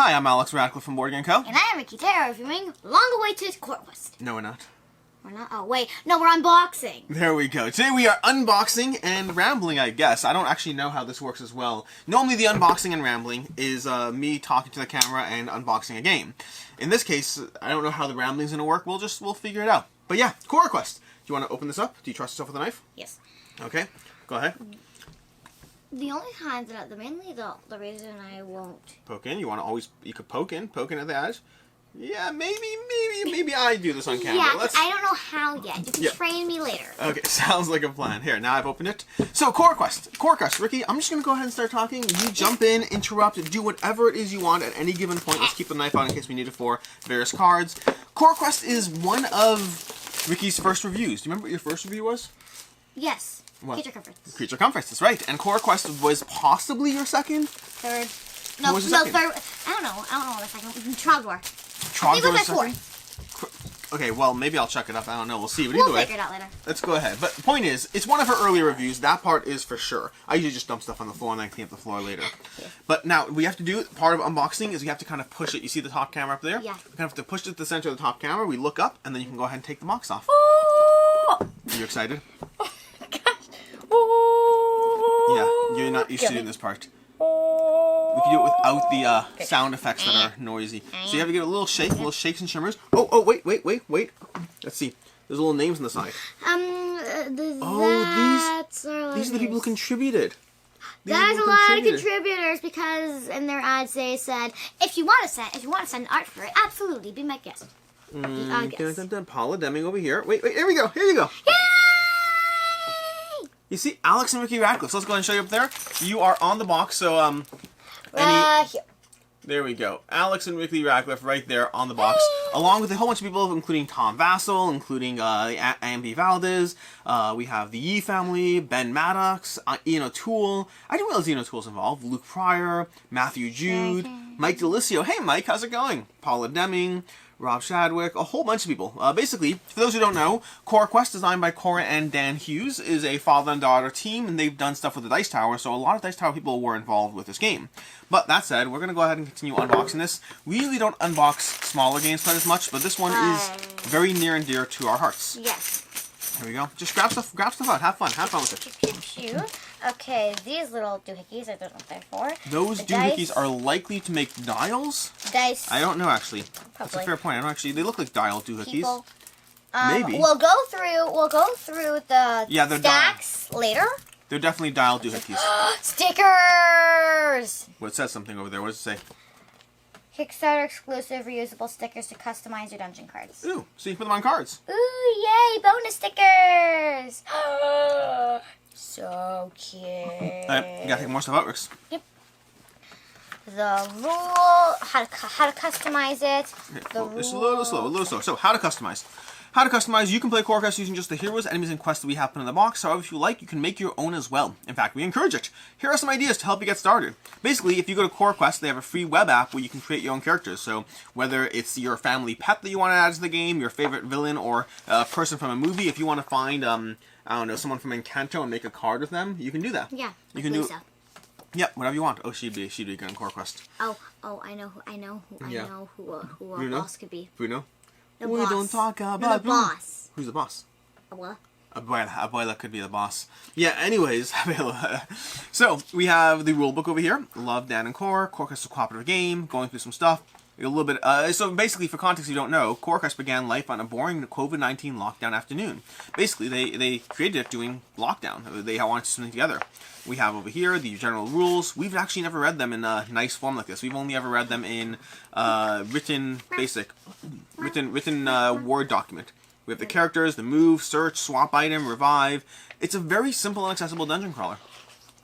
Hi, I'm Alex Radcliffe from Board Game Co. And I am Ricky Terra reviewing Long-Awaited CoraQuest. No, we're not. We're not? Oh, wait. No, we're unboxing. There we go. Today we are unboxing and rambling, I guess. I don't actually know how this works as well. Normally the unboxing and rambling is me talking to the camera and unboxing a game. In this case, I don't know how the rambling's going to work. We'll figure it out. But yeah, CoraQuest. Do you want to open this up? Do you trust yourself with a knife? Yes. Okay. Go ahead. The only time that, mainly the reason I won't... Poke in. You could poke in at the edge. Yeah, maybe I do this on camera. Yeah, I don't know how yet. You can train me later. Okay, sounds like a plan. Here, now I've opened it. So, CoraQuest, Ricky, I'm just going to go ahead and start talking. You jump in, interrupt, do whatever it is you want at any given point. Let's keep the knife out in case we need it for various cards. CoraQuest is one of Ricky's first reviews. Do you remember what your first review was? Yes. What? Creature Comforts. Creature Comforts, that's right. And CoraQuest was possibly your second? Third. No, third. I don't know the second. Trogdor. I think it was my fourth. Okay, well, maybe I'll check it up. I don't know. We'll see. But we'll either way, figure it out later. Let's go ahead. But the point is, it's one of her earlier reviews. That part is for sure. I usually just dump stuff on the floor and then clean up the floor later. Yeah. But now, we have to do, part of unboxing is we have to kind of push it. You see the top camera up there? Yeah. We kind of have to push it to the center of the top camera. We look up, and then you can go ahead and take the box off. Oh! Are you excited? Oh, my gosh. Oh! Yeah, you're not used to doing this part. We can do it without the sound effects that are noisy. So you have to give it a little shake, little shakes and shimmers. Oh, wait. Let's see. There's little names on the side. These are the people who contributed. There's a lot of contributors because in their ads they said, if you want to send art for it, absolutely be my guest. Paula Deming over here. Wait, here we go. Here you go. Yay! You see, Alex and Ricky Radcliffe. So let's go ahead and show you up there. You are on the box, so here. There we go. Alex and Ricky Radcliffe right there on the box, along with a whole bunch of people, including Tom Vassell, including Ambi Valdez. We have the Yee family, Ben Maddox, Ian O'Toole. I didn't realize Ian O'Toole's involved. Luke Pryor, Matthew Jude, Mike DeLisio. Hey, Mike, how's it going? Paula Deming, Rob Shadwick, a whole bunch of people. Basically, for those who don't know, CoraQuest, designed by Cora and Dan Hughes, is a father and daughter team, and they've done stuff with the Dice Tower, so a lot of Dice Tower people were involved with this game. But that said, we're going to go ahead and continue unboxing this. We usually don't unbox smaller games quite as much, but this one is very near and dear to our hearts. Yes. Here we go. Just grab stuff out. Have fun with it. Okay, these little doohickeys, I don't know what they're for. Those doohickeys are likely to make dials? Dice. I don't know, actually. Probably. That's a fair point. I don't actually. They look like dial doohickeys. Maybe. We'll go through the stacks later. They're definitely dial doohickeys. Stickers! Well, it says something over there. What does it say? Kickstarter exclusive reusable stickers to customize your dungeon cards. Ooh, so you can put them on cards. Ooh, yay! Bonus stickers! So cute. Alright, you gotta take more stuff out, Rix. Yep. The rule, how to customize it. It's a little slow. So, how to customize. How to customize, you can play CoraQuest using just the heroes, enemies, and quests that we have put in the box. However, if you like, you can make your own as well. In fact, we encourage it. Here are some ideas to help you get started. Basically, if you go to CoraQuest, they have a free web app where you can create your own characters. So, whether it's your family pet that you want to add to the game, your favorite villain, or a person from a movie, if you want to find, I don't know, someone from Encanto and make a card with them, you can do that. Yeah, you can do. Yeah, whatever you want. Oh, she'd be good on CoraQuest. Oh, I know who a boss could be. Bruno? We don't talk about the boss. Who's the boss? Abuela. Abuela could be the boss. Yeah, anyways. So, we have the rulebook over here. Love, Dan, and Cora. CoraQuest is a cooperative game. Going through some stuff. A little bit. So, basically, for context you don't know, CoraQuest began life on a boring COVID-19 lockdown afternoon. Basically, they created it doing lockdown. They wanted to do something together. We have over here the general rules. We've actually never read them in a nice form like this. We've only ever read them in written Word document. We have the characters, the move, search, swap item, revive. It's a very simple and accessible dungeon crawler.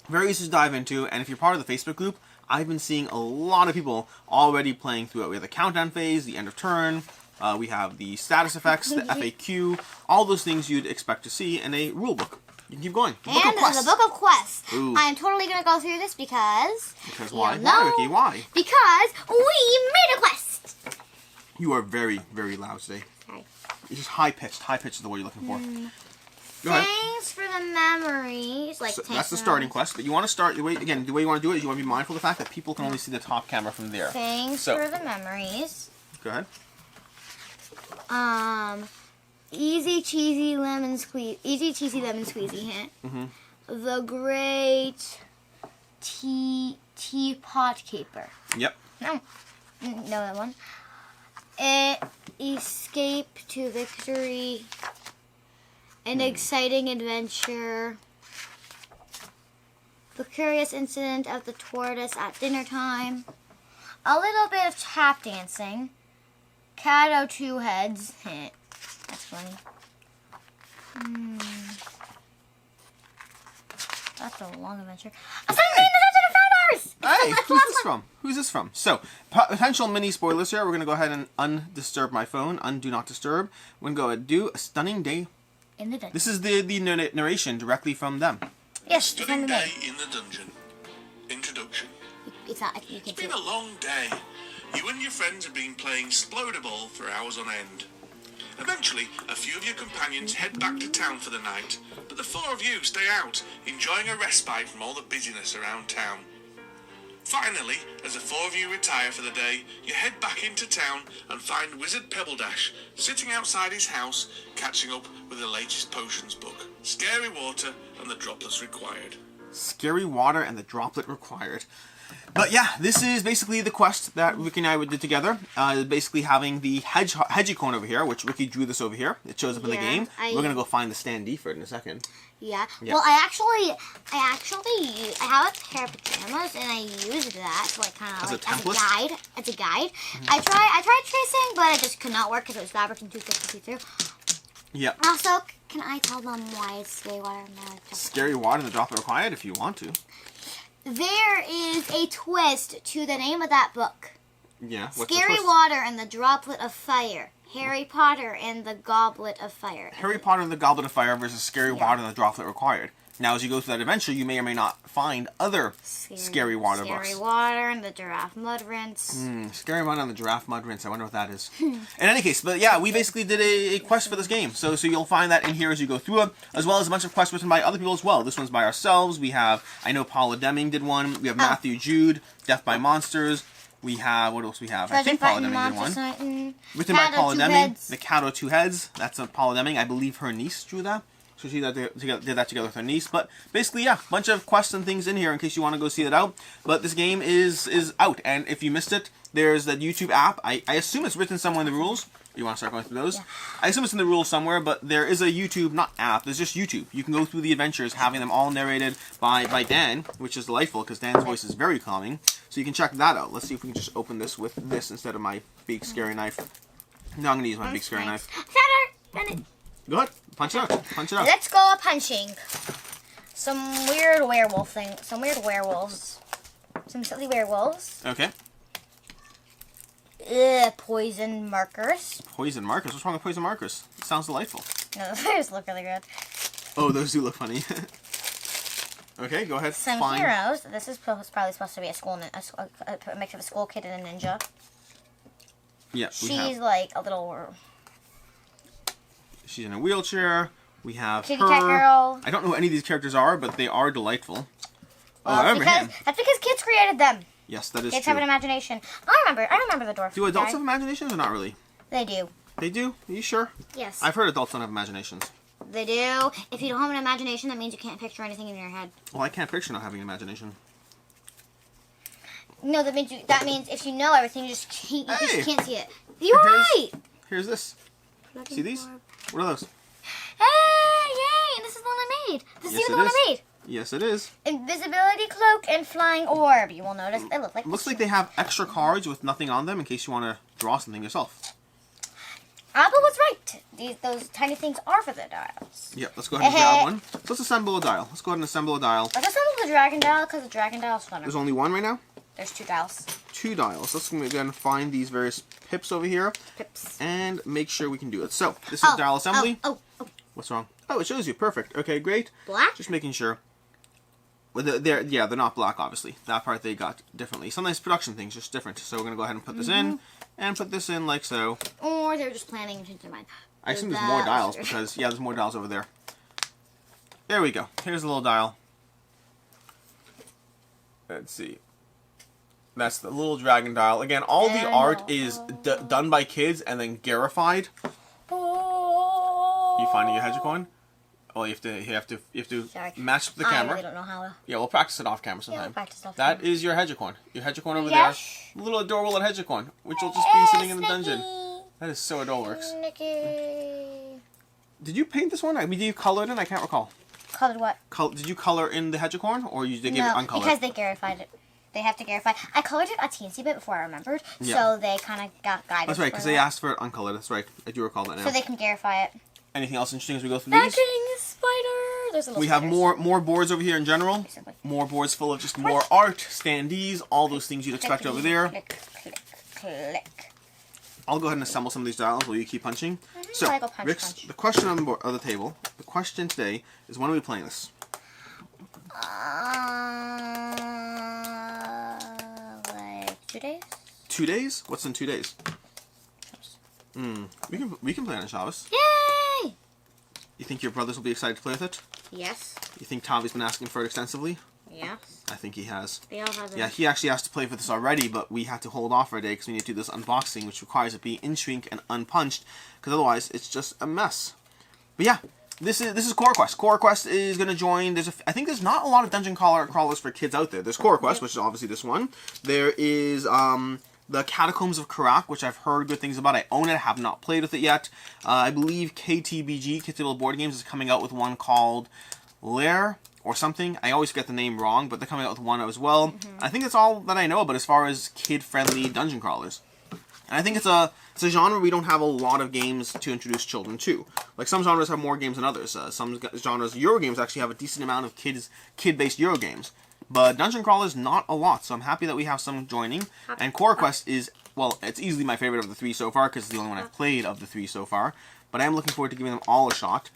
Very easy to dive into, and if you're part of the Facebook group, I've been seeing a lot of people already playing through it. We have the countdown phase, the end of turn, we have the status effects, the FAQ, all those things you'd expect to see in a rulebook. You can keep going. The Book of Quests. I am totally going to go through this because... Because why? Why, Ricky? Why? Because we made a quest! You are very, very loud today. Sorry. It's just high-pitched. High-pitched is the word you're looking for. Go ahead. Thanks for the memories. Like, So that's the starting quest, but you want to start, the way you want to do it is you want to be mindful of the fact that people can only see the top camera from there. Thanks for the memories. Go ahead. Easy cheesy lemon squeezy hint. The great teapot keeper. Yep. No, that one. Escape to victory. An exciting adventure. The curious incident of the tortoise at dinner time. A little bit of tap dancing. Cat o' two heads. That's funny. That's a long adventure. Hey, who's this from? Who's this from? So, potential mini spoilers here. We're going to go ahead and undisturb my phone. Do not disturb. We're going to go ahead and do a stunning day. In the dungeon. This is the narration directly from them. Yes, Stunning day in the dungeon. Introduction. It's been a long day. You and your friends have been playing Splodable for hours on end. Eventually, a few of your companions head back to town for the night, but the four of you stay out, enjoying a respite from all the busyness around town. Finally, as the four of you retire for the day, you head back into town and find Wizard Pebbledash sitting outside his house, catching up with the latest potions book, Scary Water and the Droplets Required. Scary Water and the Droplet Required. But yeah, this is basically the quest that Ricky and I did together. Basically having the hedgehog over here, which Ricky drew this over here. It shows up in the game. We're going to go find the Standee for it in a second. Yeah. Well, I have a pair of pajamas, and I used that to kind of as a guide. I tried tracing, but it just could not work because it was fabric and too thick to see through. Yeah. Also, can I tell them why it's Scary Water and the Droplet? Scary Water and the Droplet Required, if you want to. There is a twist to the name of that book. Yeah. Scary Water and the Droplet of Fire. Harry Potter and the Goblet of Fire. Harry Potter and the Goblet of Fire versus Scary Water and the Droplet Required. Now, as you go through that adventure, you may or may not find other Scary Water books. Scary Water and the Giraffe Mud Rinse. Scary Water and the Giraffe Mud Rinse. I wonder what that is. In any case, but yeah, we basically did a quest for this game. So you'll find that in here as you go through it, as well as a bunch of quests written by other people as well. This one's by ourselves. We have, I know Paula Deming did one. We have Matthew Jude, Death by Monsters. We have, what else we have? I think Paula Deming did one. Written by Paula Deming. The Cat o' Two Heads. That's Paula Deming. I believe her niece drew that. So she did that together with her niece. But basically, yeah, a bunch of quests and things in here in case you want to go see it out. But this game is out. And if you missed it, there's that YouTube app. I assume it's written somewhere in the rules. You want to start going through those? Yeah. I assume it's in the rules somewhere, but there is a YouTube, not app, there's just YouTube. You can go through the adventures, having them all narrated by Dan, which is delightful because Dan's voice is very calming. So you can check that out. Let's see if we can just open this with this instead of my big scary knife. No, I'm going to use my big scary knife. Go ahead. Punch it out. Punch it out. Let's go punching. Some weird werewolf thing. Some weird werewolves. Some silly werewolves. Okay. Poison markers. Poison markers? What's wrong with poison markers? It sounds delightful. No, those look really good. Oh, those do look funny. Okay, go ahead. Some heroes. This is probably supposed to be a mix of a school kid and a ninja. Yeah, she's like a little... She's in a wheelchair. We have Kitty Cat Girl. I don't know who any of these characters are, but they are delightful. Well, I remember him. That's because kids created them. Yes, that is kids true. Kids have an imagination. I remember the dwarf. Do adults have imaginations or not really? They do. They do? Are you sure? Yes. I've heard adults don't have imaginations. They do. If you don't have an imagination, that means you can't picture anything in your head. Well, I can't picture not having an imagination. No, that means if you know everything, you just can't see it. You're right. Here's this. See these? What are those? Hey, yay! This is the one I made. This is the one I made. Yes, it is. Invisibility cloak and flying orb. You will notice they look like. Looks like they have extra cards with nothing on them in case you want to draw something yourself. Apple was right. Those tiny things are for the dials. Yep, let's go ahead and grab one. So let's assemble a dial. Let's go ahead and assemble a dial. Let's assemble the dragon dial because the dragon dial is funner. There's only one right now? There's 2 dials. 2 dials. Let's go again find these various pips over here. Pips. And make sure we can do it. So, this is dial assembly. Oh. What's wrong? Oh, it shows you. Perfect. Okay, great. Black? Just making sure. Well, they're not black, obviously. That part they got differently. Sometimes production things just different. So we're going to go ahead and put this in. And put this in like so. Or they're just planning to change their mind. I assume there's more dials because, yeah, there's more dials over there. There we go. Here's a little dial. Let's see. That's the little dragon dial. Again, all the art is done by kids and then garified. You finding your hedgecoin? Well, you have to Sorry. match the camera. I really don't know how to. Yeah, we'll practice it off camera sometime. Yeah, we'll practice off That camera. is your hedgecoin. Your hedgecoin over Yes. there. Little adorable little hedgecoin, which will just be sitting in the dungeon. That is so adorable. Nicky. Did you paint this one? I mean, did you color it in? I can't recall. Colored what? Did you color in the hedgecoin, or you did give it uncolored? Because they garified it. They have to garify. I colored it a teensy bit before I remembered, so they kind of got guided. That's right, because they asked for it uncolored. That's right. I do recall that now. So they can garify it. Anything else interesting as we go through That these? king spider. There's a little. We have spiders. more boards over here in general. Simply. More boards full of just more art, standees, all those things you'd expect over there. Click, click, click. I'll go ahead and assemble some of these dials while you keep punching. So, I go punch, Rix, punch. the question on the board, of the table, the question today is when are we playing this? Like 2 days. 2 days? What's in 2 days? We can play on Shabbos. Yay! You think your brothers will be excited to play with it? Yes. You think Tavi's been asking for it extensively? Yes. I think he has. They all have. Yeah, he actually asked to play for this already, but we had to hold off for a day because we need to do this unboxing, which requires it be in shrink and unpunched, because otherwise it's just a mess. But yeah, this is CoraQuest. CoraQuest is going to join. I think there's not a lot of dungeon crawlers for kids out there. There's CoraQuest, which is obviously this one. There is the Catacombs of Karak, which I've heard good things about. I own it, have not played with it yet. I believe KTBG, Kids Table Board Games, is coming out with one called Lair or something. I always get the name wrong, but they're coming out with one as well. I think that's all that I know about as far as kid-friendly dungeon crawlers. And I think it's a genre we don't have a lot of games to introduce children to. Like, some genres have more games than others. Some genres, Euro games, actually have a decent amount of kid-based Euro games. But dungeon crawlers, not a lot. So I'm happy that we have some joining. And CoraQuest is, well, it's easily my favorite of the 3 so far, because it's the only one I've played of the 3 so far. But I am looking forward to giving them all a shot.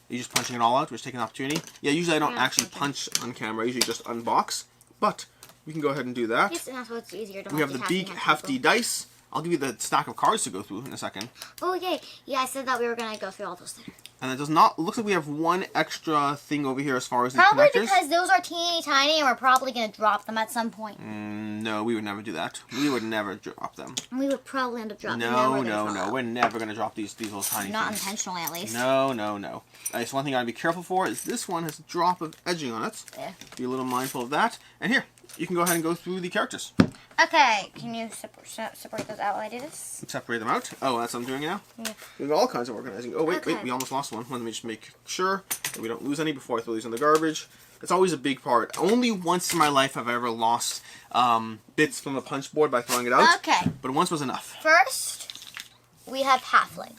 You're just punching it all out, which is taking an opportunity. Yeah, usually I don't actually punch on camera. I usually just unbox. But we can go ahead and do that. Yes, and that's what's easier. We have the big, hefty dice. I'll give you the stack of cards to go through in a second. Oh, yay. Yeah, I said that we were going to go through all those things. And it does not... looks like we have one extra thing over here as far as the Probably connectors. because those are teeny tiny and we're probably going to drop them at some point. No, we would never do that. We would never drop them. And we would probably end up dropping them. No. We're never going to drop these little tiny Not things. intentionally, at least. No. It's one thing I gotta be careful for is this one has a drop of edging on it. Yeah. Be a little mindful of that. And here, you can go ahead and go through the characters. Okay, can you separate those out while I do this? Separate them out. Oh, that's what I'm doing now? Yeah. Doing all kinds of organizing. Oh, wait, Okay. we almost lost one. Let me just make sure that we don't lose any before I throw these in the garbage. It's always a big part. Only once in my life have I ever lost bits from the punch board by throwing it out. Okay. But once was enough. First, we have halfling.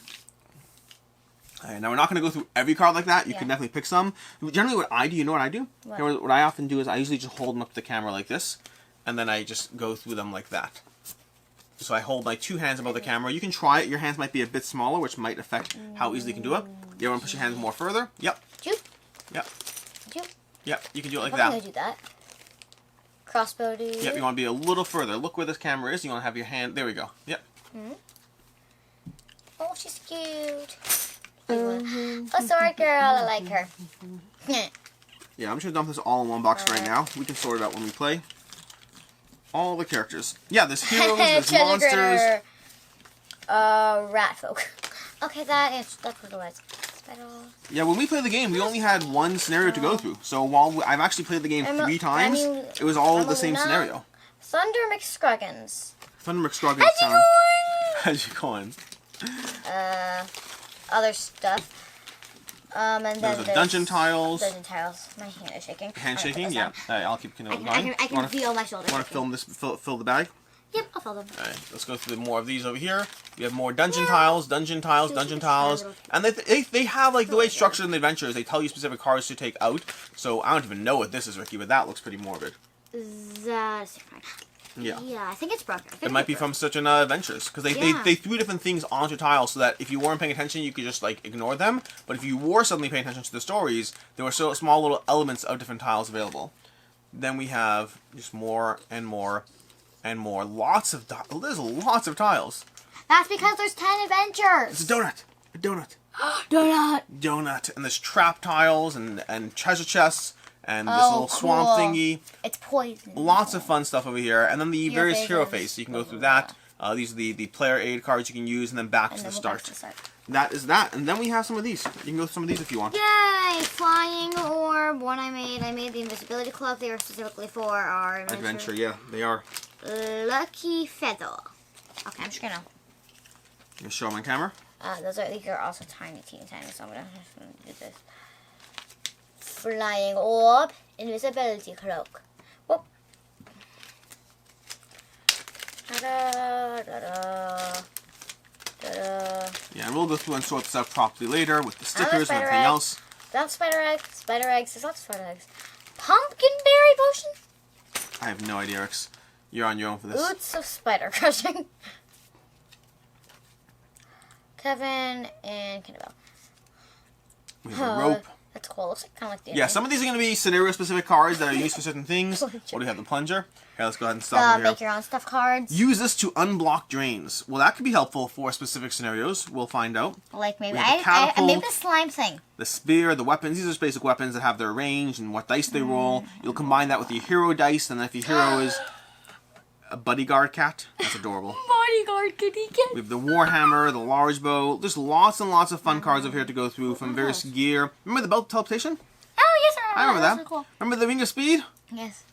Alright, now we're not going to go through every card like that. You Yeah. can definitely pick some. Generally what I do, you know what I do? What? You know what I often do is I usually just hold them up to the camera like this. And then I just go through them like that. So I hold my 2 hands above the camera. You can try it. Your hands might be a bit smaller, which might affect how easily you can do it. You want to push your hands more further? Yep. Juke. Yep. Juke. Yep. You can do it like I'm that. going to do that. Crossbow do. Yep. You want to be a little further. Look where this camera is. You want to have your hand. There we go. Yep. Oh, she's cute. Oh, sorry, girl. I like her. Yeah, I'm just going to dump this all in one box right now. We can sort it out when we play. All the characters. Yeah, there's heroes, there's Treasure monsters. critter. Rat folk. Okay, that's what it was. Yeah, when we played the game, we only had one scenario to go through. So while I've actually played the game 3 times, it was all the same scenario. Thunder McScruggins. Thunder McScruggins sound. How's you going? Other stuff. And then There's a dungeon tiles. Dungeon tiles. My hand is shaking. Hand I'm gonna shaking? put this Yeah. down. Alright, I'll keep going. I can feel my shoulder. Want to film this? Fill the bag. Yep, I'll fill them. Alright, let's go through more of these over here. We have more dungeon tiles, dungeon tiles, dungeon tiles. And they have, like, the way it's structured in the adventures, they tell you specific cards to take out. So I don't even know what this is, Ricky, but that looks pretty morbid. Yeah. Yeah, I think it's broken. It might be from such an adventures, because they threw different things onto tiles so that if you weren't paying attention, you could just, like, ignore them. But if you were suddenly paying attention to the stories, there were so small little elements of different tiles available. Then we have just more and more and more. There's lots of tiles. That's because there's 10 adventures. It's a donut. A donut. Donut. And there's trap tiles and treasure chests and this Oh, little swamp cool. thingy. It's poison. Lots of fun stuff over here. And then the various hero phases. phase. So you can go through that. These are the player aid cards you can use, and then back And to then the we'll go start. to the start. That is that. And then we have some of these. You can go through some of these if you want. Yay! Flying orb. One I made the invisibility cloak. They were specifically for our Adventure, yeah, they are. Lucky feather. Okay, I'm just gonna. You can show them on camera. These are also tiny, teeny, tiny. So I'm gonna do this. Flying orb, invisibility cloak. Whoop. Ta-da, ta-da, ta-da. Yeah, and we'll go through and sort this out properly later with the stickers and spider everything egg. else. That's spider eggs. Spider eggs. There's lots of spider eggs. Pumpkin berry potion. I have no idea, Rex. You're on your own for this. Boots of spider crushing. Kevin and Kindle. We have a rope. That's cool. Looks like kind of like the Yeah, some of these are going to be scenario-specific cards that are used for certain things. What do we have? The plunger. Here, let's go ahead and stop over make here. your own stuff cards. Use this to unblock drains. Well, that could be helpful for specific scenarios. We'll find out. Like maybe We have the I made catapult. the slime thing. The spear, the weapons. These are just basic weapons that have their range and what dice they roll. You'll combine that with your hero dice, and then if your hero is a bodyguard cat, that's adorable. Bodyguard kitty cat. We have the Warhammer, the large bow. There's lots and lots of fun cards over here to go through from various gear. Remember the belt teleportation? Oh yes, I remember that. Really cool. Remember the Ring of Speed? Yes.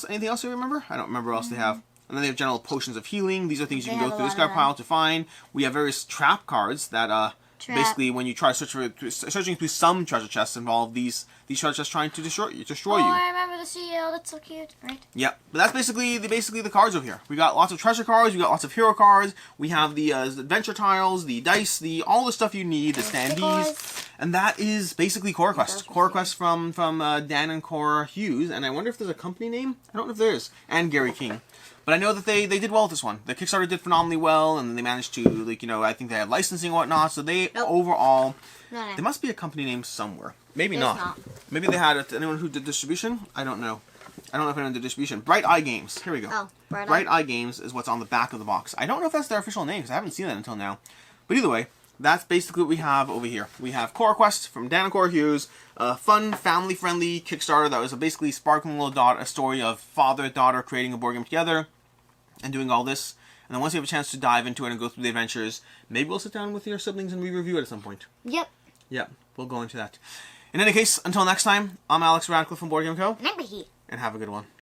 Anything else you remember? I don't remember what else they have. And then they have general potions of healing. These are things you They can go have a through this lot guy of them. pile to find. We have various trap cards that basically when you try searching through some treasure chests involve these treasure chests trying to destroy you. Oh, I remember the shield. That's so cute. Right. Yeah, but that's basically the cards over here. We got lots of treasure cards. We got lots of hero cards. We have the adventure tiles, the dice, all the stuff you need, the standees, and that is basically CoraQuest. CoraQuest from Dan and Cora Hughes, and I wonder if there's a company name. I don't know if there is, and Gary King. But I know that they did well with this one. The Kickstarter did phenomenally well, and they managed to I think they had licensing and whatnot. So they overall, No. there must be a company name somewhere. Maybe There's not. not. Maybe they had it. Anyone who did distribution? I don't know. I don't know if anyone did distribution. Bright Eye Games. Here we go. Oh, Bright Eye Games is what's on the back of the box. I don't know if that's their official name because I haven't seen that until now. But either way, that's basically what we have over here. We have CoraQuest from Dan and Cora Hughes, a fun, family-friendly Kickstarter that was a basically sparkling little a story of father-daughter creating a board game together and doing all this. And then once you have a chance to dive into it and go through the adventures, maybe we'll sit down with your siblings and re-review it at some point. Yep. Yeah, we'll go into that. In any case, until next time, I'm Alex Radcliffe from Board Game Co. Remember he. And have a good one.